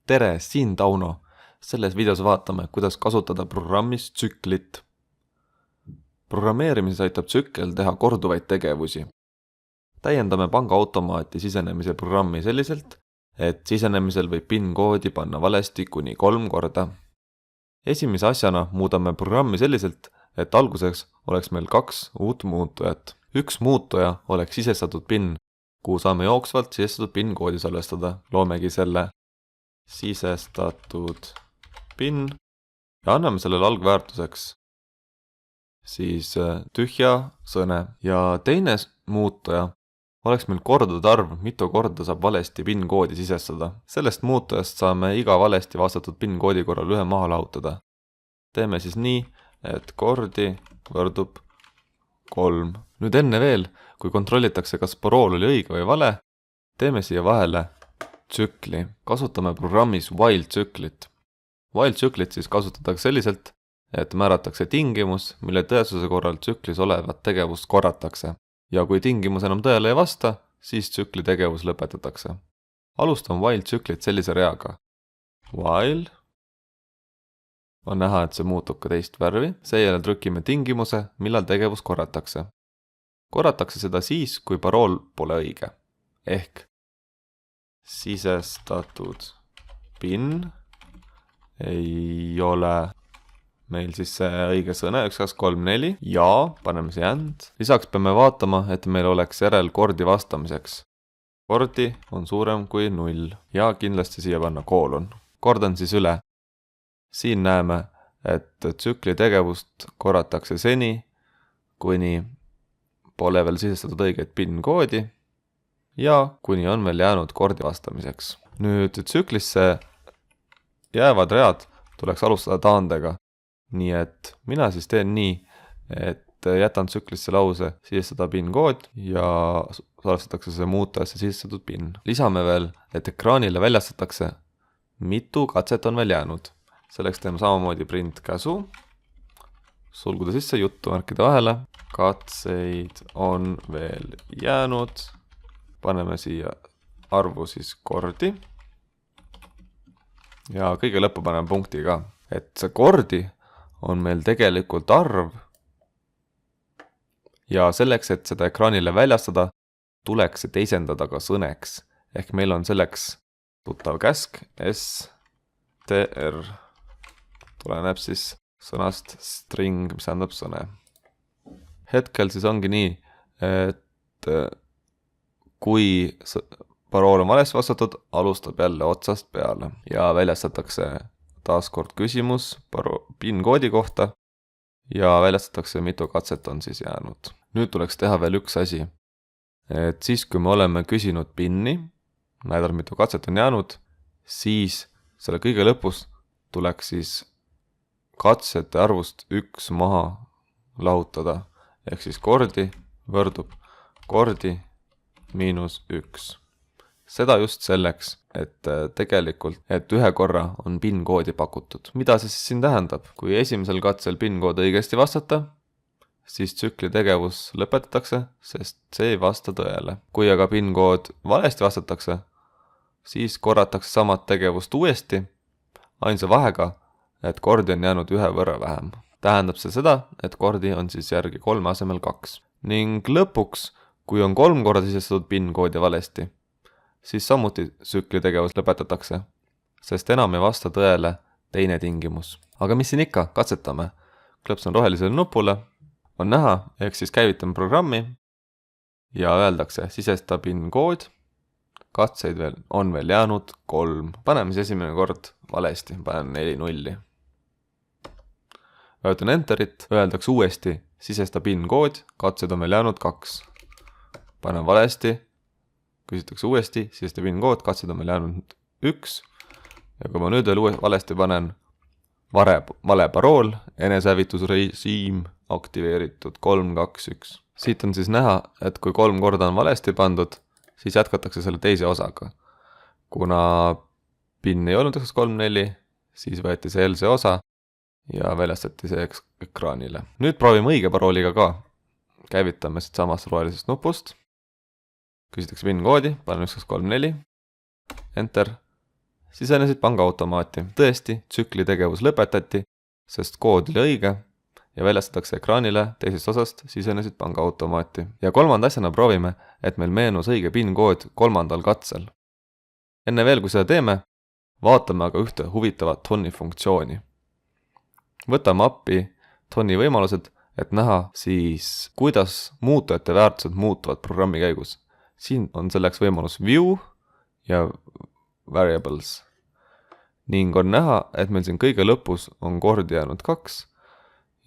Tere, siin Tauno. Selles videos vaatame, kuidas kasutada programmis tsüklit. Programmeerimises aitab tsükkel teha korduvaid tegevusi. Täiendame pangaautomaati sisenemise programmi selliselt, et sisenemisel võib PIN-koodi panna valesti kuni 3 korda. Esimese asjana muudame programmi selliselt, et alguseks oleks meil 2 uut muutujat. Üks muutuja oleks sisestatud PIN, kuhu saame jooksvalt sisestatud PIN-koodi salvestada. Loomegi selle sisestatud PIN ja anname sellele algväärtuseks siis tühja sõne. Ja teine muutuja oleks meil kordade arv, mitu korda saab valesti PIN-koodi sisestada. Sellest muutujast saame iga valesti vastatud PIN-koodi korral ühe maha lahutada. Teeme siis nii, et kordi võrdub 3. Nüüd enne veel, kui kontrollitakse, kas parool oli õige või vale, teeme siia vahele tsükli. Kasutame programmis while tsüklit. While tsüklit siis kasutatakse selliselt, et määratakse tingimus, mille tõesuse korral tsüklis olevat tegevust korratakse. Ja kui tingimus enam tõele ei vasta, siis tsükli tegevus lõpetatakse. Alustan while tsüklit sellise reaga. While on näha, et see muutub ka teist värvi. Seejärel trükime tingimuse, millal tegevus korratakse. Korratakse seda siis, kui parool pole õige. Ehk sisestatud PIN ei ole meil siis see õige sõne 1, 2, 3, 4 ja paneme siia and. Lisaks peame vaatama, et meil oleks järel kordi vastamiseks. Kordi on suurem kui 0 ja kindlasti siia panna koolon. Kordan siis üle. Siin näeme, et tsükli tegevust korratakse seni, kuni pole veel sisestatud õiget PIN-koodi ja kuni on veel jäänud kordi vastamiseks. Nüüd tsüklisse jäävad read tuleks alustada taandega. Nii et mina siis teen nii, et jätan tsüklisse lause sisestada PIN-kood ja salvestatakse see muutujasse sisestatud PIN. Lisame veel, et ekraanile väljastatakse, mitu katset on veel jäänud. Selleks teeme samamoodi print käsu, sulguda sisse jutumärkide vahele, katseid on veel jäänud, paneme siia arvu siis kordi ja kõige lõppu paneme punkti ka, et see kordi on meil tegelikult arv ja selleks, et seda ekraanile väljastada, tuleks see teisendada ka sõneks, ehk meil on selleks tuttav käsk str. Tuleneb siis sõnast string, mis tähendab sõne. Hetkel siis ongi nii, et kui parool on valesti vastatud, alustab jälle otsast peale ja väljastatakse taaskord küsimus PIN-koodi kohta ja väljastatakse, mitu katset on siis jäänud. Nüüd tuleks teha veel üks asi, et siis kui me oleme küsinud PIN-i, näidanud, mitu katset on jäänud, siis selle kõige lõpus tuleks siis katsete arvust 1 maha lahutada, ehk siis kordi võrdub kordi miinus 1. Seda just selleks, et tegelikult, et ühe korra on PIN-koodi pakutud. Mida see siis siin tähendab? Kui esimesel katsel PIN-kood õigesti vastata, siis tsükli tegevus lõpetatakse, sest see ei vasta tõele. Kui aga PIN-kood valesti vastatakse, siis korratakse samad tegevust uuesti, ainsa vahega, et kordi on jäänud 1 võrra vähem. Tähendab see seda, et kordi on siis järgi 3 asemel 2. Ning lõpuks, kui on 3 korda sisestatud PIN-koodi valesti, siis samuti tsükli tegevus lõpetatakse, sest enam ei vasta tõele teine tingimus. Aga mis siin ikka, katsetame. Klõpsan rohelisele nupule, on näha, ehk siis käivitame programmi ja öeldakse sisesta PIN-kood. Katseid on veel jäänud 3. Paneme siis esimene kord valesti, panen 4 nulli. Vajutan enterit, öeldakse uuesti sisesta PIN-kood, katseid on veel jäänud 2. Panen valesti, küsitakse uuesti, sisesta PIN-kood, katseid on veel jäänud 1. Ja kui ma nüüd veel valesti panen vale parool, enesehävitusrežiim aktiveeritud 3, 2, 1. Siit on siis näha, et kui 3 korda on valesti pandud, siis jätkatakse selle teise osaga. Kuna PIN ei olnud 1, 3, 4, siis võeti see else osa ja väljastati see ekraanile. Nüüd proovime õige parooliga ka. Käivitame siit samast rohelisest nupust. Küsitakse PIN-koodi, panen 1, 2, 3, 4. Enter. sisenesid pangaautomaati. Tõesti, tsükli tegevus lõpetati, sest kood oli õige ja väljastatakse ekraanile teisest osast sisenesid pangaautomaati. Ja kolmanda asjana proovime, et meil meenus õige PIN-kood 3. katsel. Enne veel, kui seda teeme, vaatame aga ühte huvitavat Tonni funktsiooni. Võtame appi Tonni võimalused, et näha siis, kuidas muutujate väärtused muutuvad programmi käigus. Siin on selleks võimalus view ja variables. Ning on näha, et meil siin kõige lõpus on kordi jäänud 2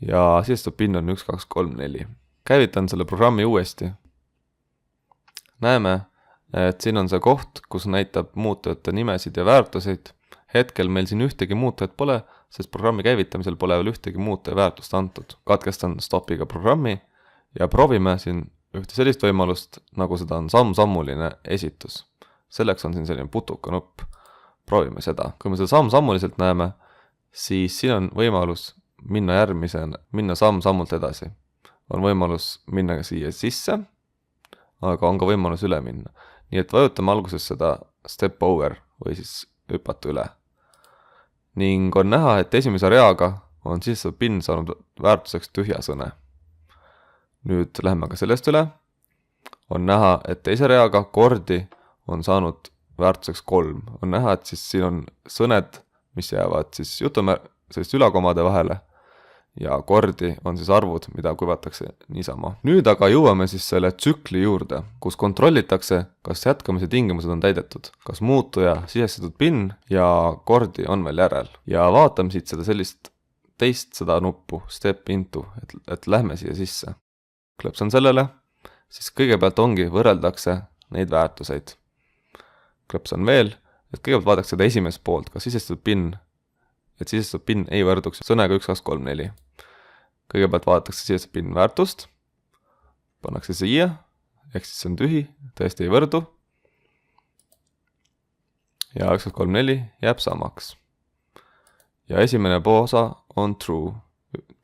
ja sisestatud PIN on 1, 2, 3, 4. Käivitan selle programmi uuesti. Näeme, et siin on see koht, kus näitab muutujate nimesid ja väärtuseid. Hetkel meil siin ühtegi muutujat pole, sest programmi käivitamisel pole veel ühtegi muutuja väärtust antud. Katkestan stopiga programmi ja proovime siin ühte sellist võimalust, nagu seda on samm-sammuline esitus. Selleks on siin selline putuka nupp. Proovime seda. Kui me seda samm-sammuliselt näeme, siis siin on võimalus minna samm-sammult edasi. On võimalus minna siia sisse, aga on ka võimalus üle minna. Nii et vajutame alguses seda step over või siis hüpata üle. Ning on näha, et esimese reaga on sisestatud PIN saanud väärtuseks tühja sõne. Nüüd läheme ka sellest üle. On näha, et teise reaga kordi on saanud väärtuseks 3. On näha, et siis siin on sõned, mis jäävad siis sellist ülakomade vahele ja kordi on siis arvud, mida kuivatakse niisama. Nüüd aga jõuame siis selle tsükli juurde, kus kontrollitakse, kas jätkamise tingimused on täidetud, kas muutuja sisestatud PIN ja kordi on veel järel. Ja vaatame siit seda nuppu, step into, et lähme siia sisse. Klõpsan sellele, siis kõigepealt võrreldakse neid väärtuseid. Klõpsan veel, et kõigepealt vaadatakse seda esimest poolt, kas sisestatud PIN ei võrduks sõnaga 1, 2, 3, 4. Kõigepealt vaadatakse sisestatud PIN väärtust, pannakse siia, ehk siis see on tühi, tõesti ei võrdu. Ja 1, 2, 3, 4 jääb samaks. Ja esimene osa on true,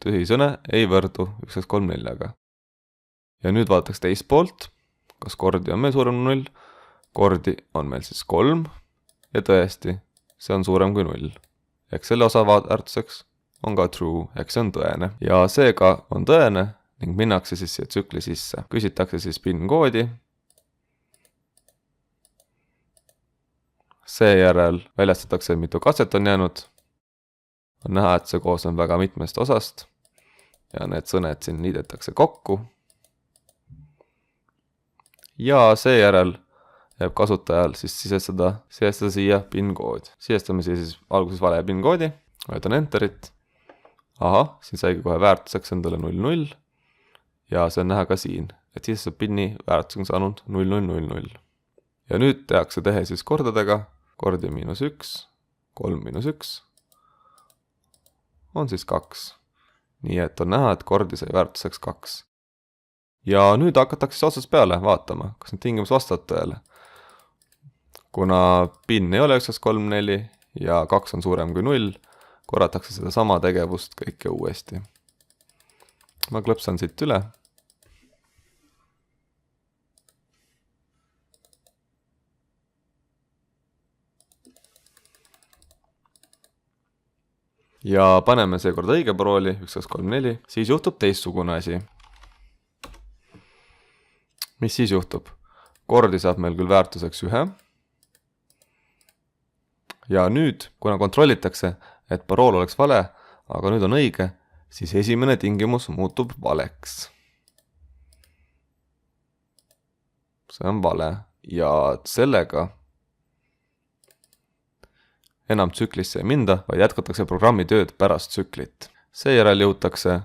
tühi sõne ei võrdu 1, 2, 3, 4-ga. Ja nüüd vaadatakse teist poolt, kas kordi on meil suurem 0, kordi on meil siis 3 ja tõesti, see on suurem kui 0. Ehk selle osa väärtuseks on ka true, ehk see on tõene. Ja seega on tõene ning minnakse siis siia tsükli sisse. Küsitakse siis PIN-koodi. Seejärel väljastatakse, mitu katset on jäänud. On näha, et see koos on väga mitmest osast ja need sõned siin liidetakse kokku. Ja seejärel jääb kasutajal siis sisestada siia PIN-kood. Sisestame siis alguses vale PIN-koodi, vajutan Enterit. Aha, siin saigi kohe väärtuseks endale 0,0 ja see on näha ka siin, et sisestatud PIN-i väärtus on saanud 0,0,0,0. Ja nüüd tehakse tehe siis kordadega, kordi -1, 3 -1 on siis 2. Nii et on näha, et kordi sai väärtuseks 2. Ja nüüd hakatakse siis otsast peale vaatama, kas need tingimus vastavad tõele. Kuna PIN ei ole 1, 2, 3, 4 ja 2 on suurem kui 0, korratakse seda sama tegevust kõike uuesti. Ma klõpsan siit üle. Ja paneme seekord õige parooli, 1, 2, 3, 4, siis juhtub teistsugune asi. Mis siis juhtub? Kordi saab meil küll väärtuseks 1. Ja nüüd, kuna kontrollitakse, et parool oleks vale, aga nüüd on õige, siis esimene tingimus muutub valeks. See on vale ja sellega enam tsüklisse ei minda, vaid jätkatakse programmi tööd pärast tsüklit. Seejärel jõutakse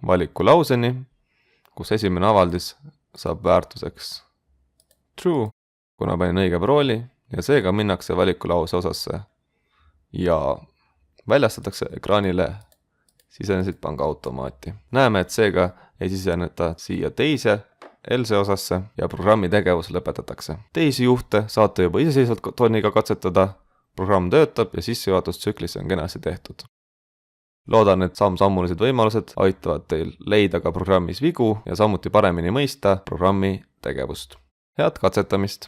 valikulauseni, kus esimene avaldis saab väärtuseks true, kuna panin õige parooli ja seega minnakse valikulause osasse ja väljastatakse ekraanile sisenesid pangaautomaati. Näeme, et seega ei siseneta siia teise else osasse ja programmi tegevus lõpetatakse. Teisi juhte saate juba iseseisvalt Tonniga katsetada, programm töötab ja sissejuhatustsüklisse on kenasti tehtud. Loodan, et samm-sammulised võimalused aitavad teil leida ka programmis vigu ja samuti paremini mõista programmi tegevust. Head katsetamist!